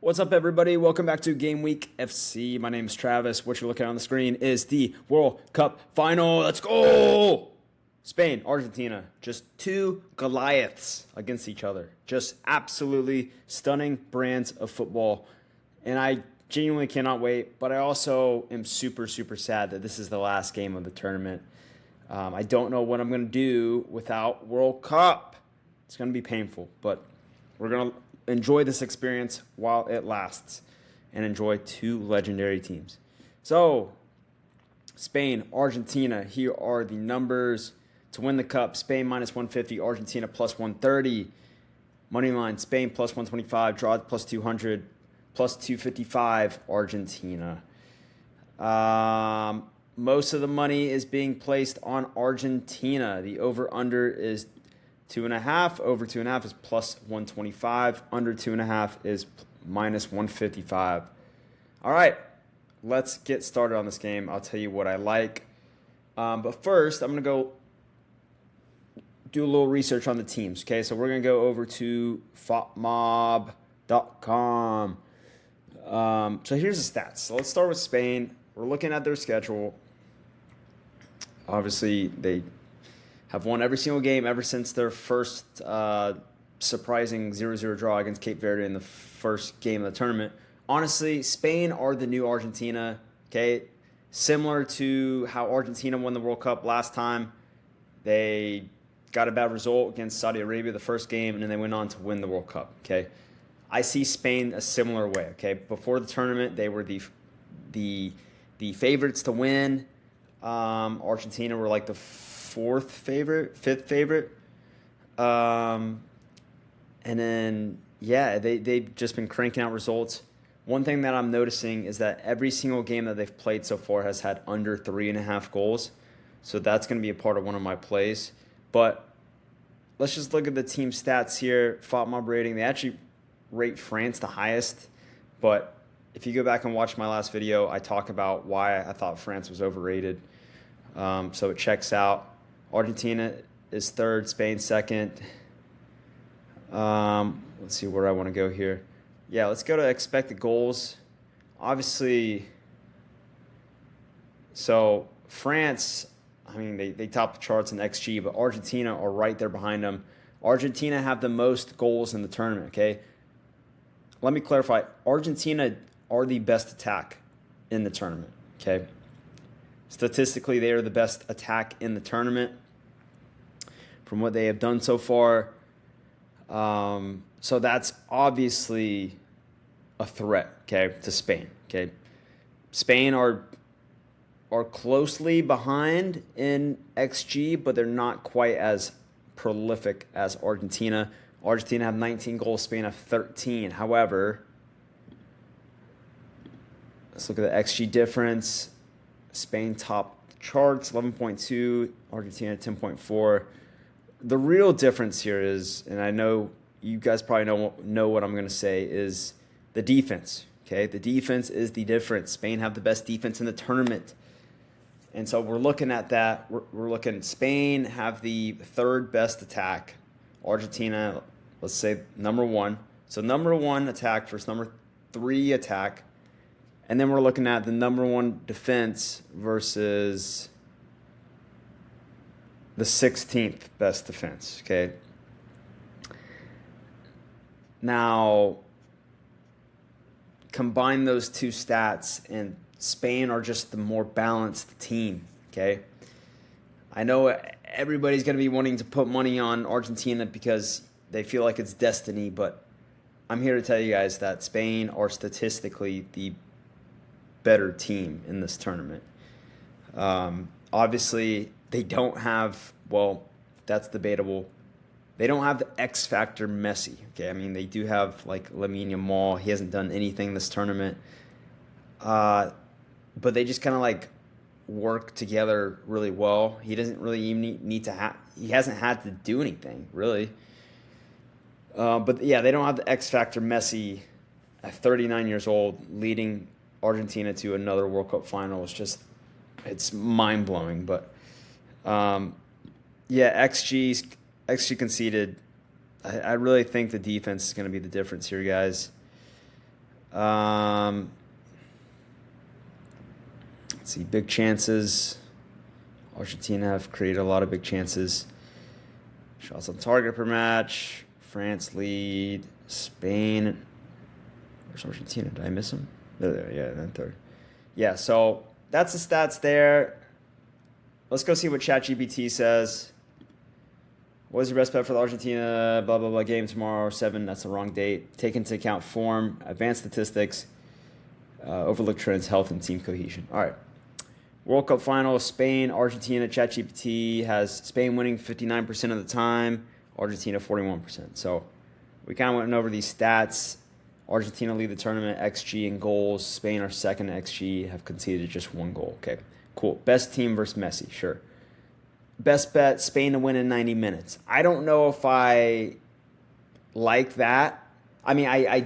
What's up, everybody? Welcome back to Game Week FC. My name is Travis. What you're looking at on the screen is the World Cup final. Let's go! Spain, Argentina, just two Goliaths against each other. Just absolutely stunning brands of football. And I genuinely cannot wait, but I also am super, super sad that this is the last game of the tournament. I don't know what I'm going to do without World Cup. It's going to be painful, but we're going to enjoy this experience while it lasts and enjoy two legendary teams. So, Spain, Argentina, here are the numbers to win the cup. Spain minus 150, Argentina plus 130. Money line, Spain plus 125, draw plus 200, plus 255, Argentina. Most of the money is being placed on Argentina. The over-under is 2.5. Over 2.5 is plus 125. Under 2.5 is minus 155. All right, let's get started on this game. I'll tell you what I like. But first, I'm going to go do a little research on the teams. Okay, so we're going to go over to fopmob.com. So here's the stats. So let's start with Spain. We're looking at their schedule. Obviously, they have won every single game ever since their first surprising 0-0 draw against Cape Verde in the first game of the tournament. Honestly, Spain are the new Argentina, okay? Similar to how Argentina won the World Cup last time. They got a bad result against Saudi Arabia the first game, and then they went on to win the World Cup, okay? I see Spain a similar way, okay? Before the tournament, they were the favorites to win. Argentina were like the fifth favorite. And then, yeah, they've just been cranking out results. One thing that I'm noticing is that every single game that they've played so far has had under 3.5 goals. So that's going to be a part of one of my plays. But let's just look at the team stats here. FOTMob rating, they actually rate France the highest. But if you go back and watch my last video, I talk about why I thought France was overrated. So it checks out. Argentina is third, Spain second. Let's see where I want to go here. Yeah, let's go to expected goals. Obviously, so France, I mean, they top the charts in XG, but Argentina are right there behind them. Argentina have the most goals in the tournament, okay? Let me clarify. Argentina are the best attack in the tournament, okay? Statistically, they are the best attack in the tournament from what they have done so far. So that's obviously a threat, okay, to Spain, okay? Spain are closely behind in XG, but they're not quite as prolific as Argentina. Argentina have 19 goals, Spain have 13. However, let's look at the XG difference. Spain top charts, 11.2, Argentina 10.4. The real difference here is, and I know you guys probably know what I'm going to say, is the defense. Okay, the defense is the difference. Spain have the best defense in the tournament. And so we're looking at that. We're looking at Spain have the third best attack. Argentina, let's say number one. So number one attack versus number three attack. And then we're looking at the number one defense versus the 16th best defense, okay? Now, combine those two stats, and Spain are just the more balanced team, okay? I know everybody's going to be wanting to put money on Argentina because they feel like it's destiny, but I'm here to tell you guys that Spain are statistically the better team in this tournament. Obviously, they don't have, well, that's debatable. They don't have the X factor Messi. Okay, I mean, they do have like Lamine Yamal. He hasn't done anything this tournament, but they just kind of like work together really well. He doesn't really even need to have. He hasn't had to do anything really. But yeah, they don't have the X factor Messi at 39 years old leading Argentina to another World Cup final. It's mind-blowing. But, yeah, XG conceded. I really think the defense is going to be the difference here, guys. Let's see, big chances. Argentina have created a lot of big chances. Shots on target per match. France lead. Spain. Where's Argentina? Did I miss them? There. Yeah, then third. Yeah, so that's the stats there. Let's go see what Chatgpt says. What is your best bet for the Argentina blah, blah, blah game tomorrow? 7, that's the wrong date. Take into account form, advanced statistics, overlook trends, health, and team cohesion. All right. World Cup final, Spain, Argentina. Chatgpt has Spain winning 59% of the time, Argentina 41%. So we kind of went over these stats. Argentina lead the tournament, XG and goals. Spain are second in XG, have conceded just 1 goal. Okay, cool. Best team versus Messi, sure. Best bet, Spain to win in 90 minutes. I don't know if I like that. I mean, I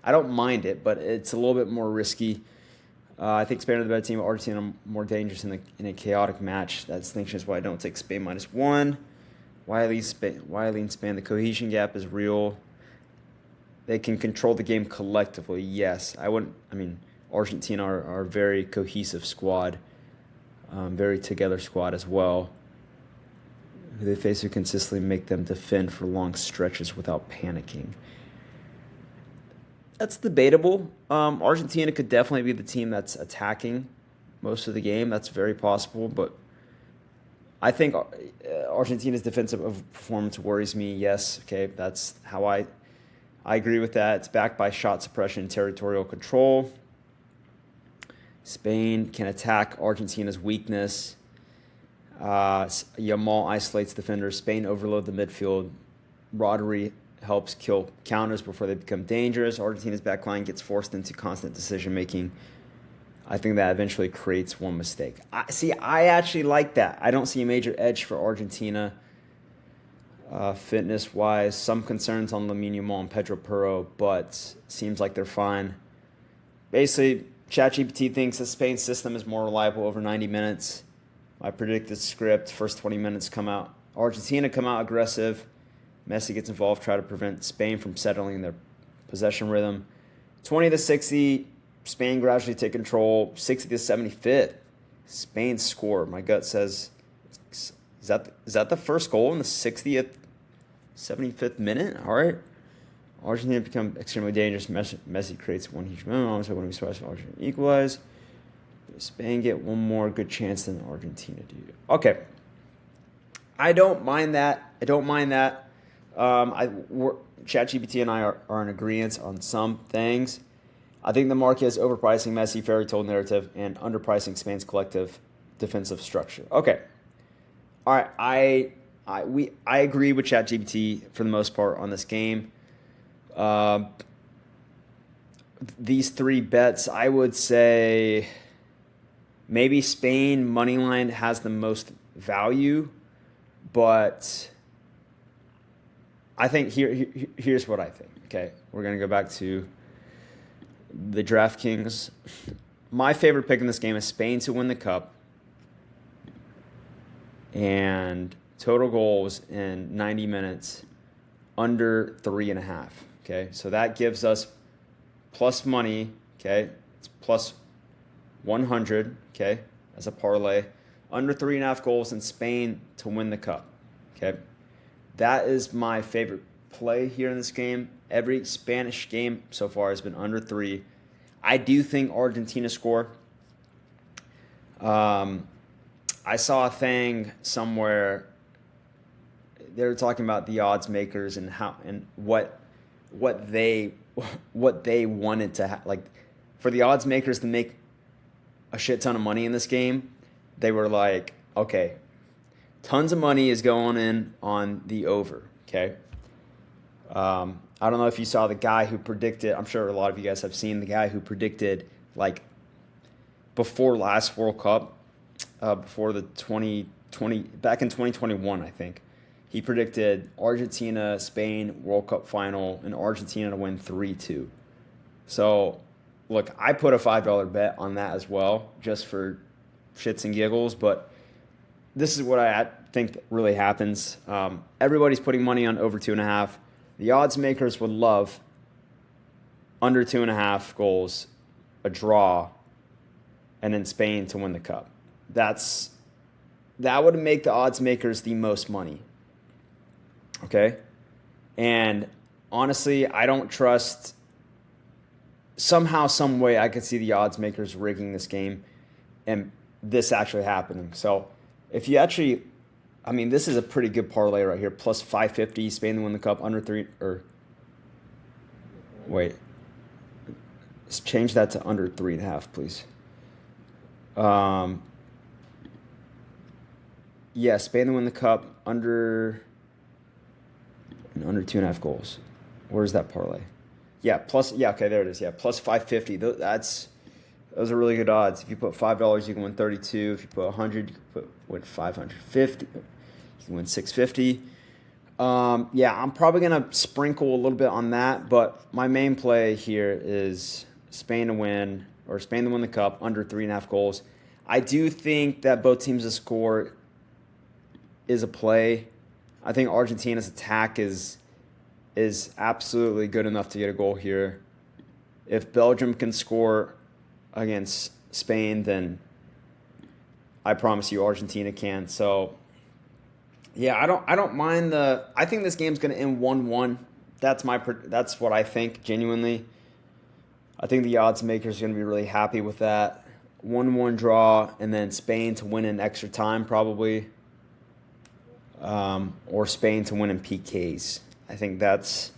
don't mind it, but it's a little bit more risky. I think Spain are the better team. Argentina more dangerous in a chaotic match. That distinction is why I don't take Spain -1. Why lean Spain? The cohesion gap is real. They can control the game collectively. Yes, Argentina are a very cohesive squad, very together squad as well. They face who consistently make them defend for long stretches without panicking. That's debatable. Argentina could definitely be the team that's attacking most of the game. That's very possible. But I think Argentina's defensive performance worries me. Yes, okay, that's how I agree with that. It's backed by shot suppression and territorial control. Spain can attack Argentina's weakness. Yamal isolates defenders. Spain overload the midfield. Rodri helps kill counters before they become dangerous. Argentina's backline gets forced into constant decision-making. I think that eventually creates one mistake. I actually like that. I don't see a major edge for Argentina fitness-wise. Some concerns on Lamine Yamal and Pedro Porro, but seems like they're fine. Basically, Chatgpt thinks the Spain system is more reliable over 90 minutes. My predicted script, first 20 minutes come out. Argentina come out aggressive. Messi gets involved, try to prevent Spain from settling their possession rhythm. 20 to 60, Spain gradually take control. 60 to 75th, Spain score. My gut says, is that the first goal in the 60th, 75th minute? All right. Argentina become extremely dangerous. Messi creates one huge moment. So when we start, Argentina equalize. Spain get one more good chance than Argentina do. Okay. I don't mind that. Chatgpt and I are in agreement on some things. I think the market is overpricing Messi fairy tale narrative and underpricing Spain's collective defensive structure. Okay. All right. I agree with Chatgpt for the most part on this game. These 3 bets, I would say maybe Spain moneyline has the most value, but I think here's what I think. Okay, we're gonna go back to the DraftKings. My favorite pick in this game is Spain to win the cup and total goals in 90 minutes under 3.5. Okay, so that gives us plus money. Okay, it's plus 100. Okay, as a parlay, under 3.5 goals in Spain to win the cup. Okay. That is my favorite play here in this game. Every Spanish game so far has been under 3. I do think Argentina score. I saw a thing somewhere. They were talking about the odds makers and how and what they wanted to have. Like, for the odds makers to make a shit ton of money in this game, they were like, okay, tons of money is going in on the over, okay? I don't know if you saw the guy who predicted, I'm sure a lot of you guys have seen the guy who predicted, like, before last World Cup, before the 2020, back in 2021, I think, he predicted Argentina, Spain, World Cup final, and Argentina to win 3-2. So, look, I put a $5 bet on that as well, just for shits and giggles, but this is what I think really happens. Everybody's putting money on over 2.5. The odds makers would love under 2.5 goals, a draw, and then Spain to win the cup. That would make the odds makers the most money. Okay? And honestly, I don't trust. Somehow, some way, I could see the odds makers rigging this game and this actually happening. So if you actually, I mean, this is a pretty good parlay right here. Plus 550, Spain to win the cup, under 3, or wait. Let's change that to under 3.5, please. Yeah, Spain to win the cup, under 2.5 goals. Where's that parlay? Yeah, okay, there it is. Yeah, plus 550. Those are really good odds. If you put $5, you can win 32. If you put 100, you can win 550. You can win 650. Yeah, I'm probably gonna sprinkle a little bit on that, but my main play here is Spain to win, or Spain to win the cup, under 3.5 goals. I do think that both teams to score is a play. I think Argentina's attack is absolutely good enough to get a goal here. If Belgium can score against Spain, then I promise you Argentina can. So yeah, I don't mind I think this game's going to end 1-1. That's what I think, genuinely. I think the odds makers are going to be really happy with that. 1-1 draw, and then Spain to win in extra time probably. Or Spain to win in PKs. I think that's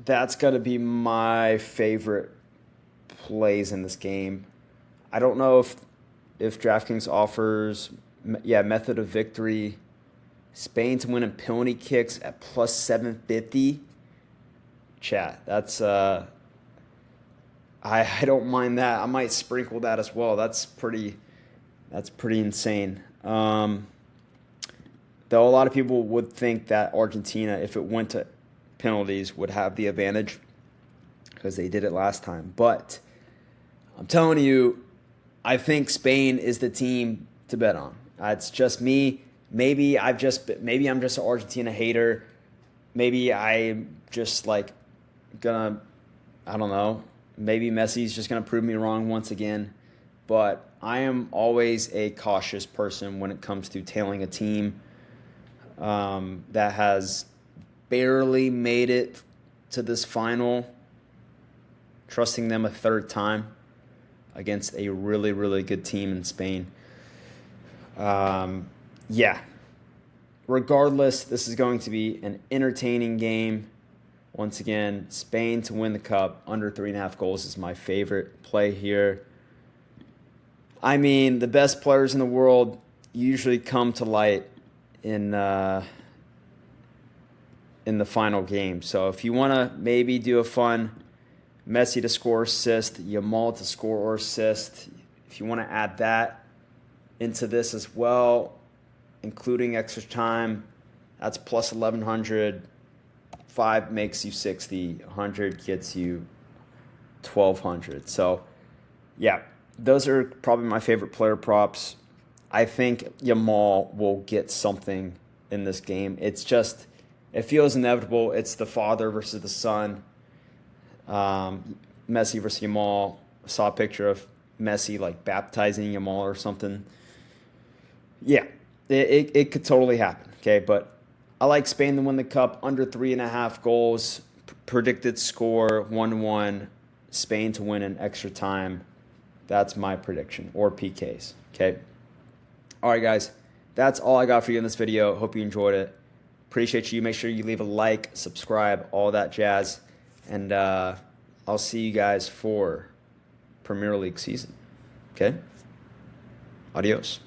going to be my favorite plays in this game. I don't know if DraftKings offers method of victory. Spain to win in penalty kicks at plus 750. Chat, that's I don't mind that. I might sprinkle that as well. That's pretty insane. Though a lot of people would think that Argentina, if it went to penalties, would have the advantage because they did it last time. But I'm telling you, I think Spain is the team to bet on. It's just me. Maybe I'm just an Argentina hater. Maybe I'm just I don't know. Maybe Messi's just gonna prove me wrong once again. But I am always a cautious person when it comes to tailing a team that has barely made it to this final, trusting them a third time against a really, really good team in Spain. Yeah. Regardless, this is going to be an entertaining game. Once again, Spain to win the cup, under 3.5 goals is my favorite play here. I mean, the best players in the world usually come to light in the final game. So if you want to maybe do a fun Messi to score assist, Yamal to score or assist, if you want to add that into this as well, including extra time, that's plus 1,100. 5 makes you 60. 100 gets you 1,200. So, yeah, those are probably my favorite player props. I think Yamal will get something in this game. It feels inevitable. It's the father versus the son. Messi versus Yamal. I saw a picture of Messi baptizing Yamal or something. Yeah, it could totally happen. Okay, but I like Spain to win the cup, under 3.5 goals. Predicted score 1-1. Spain to win in extra time. That's my prediction, or PKs. Okay. All right, guys. That's all I got for you in this video. Hope you enjoyed it. Appreciate you. Make sure you leave a like, subscribe, all that jazz. And I'll see you guys for Premier League season. Okay? Adios.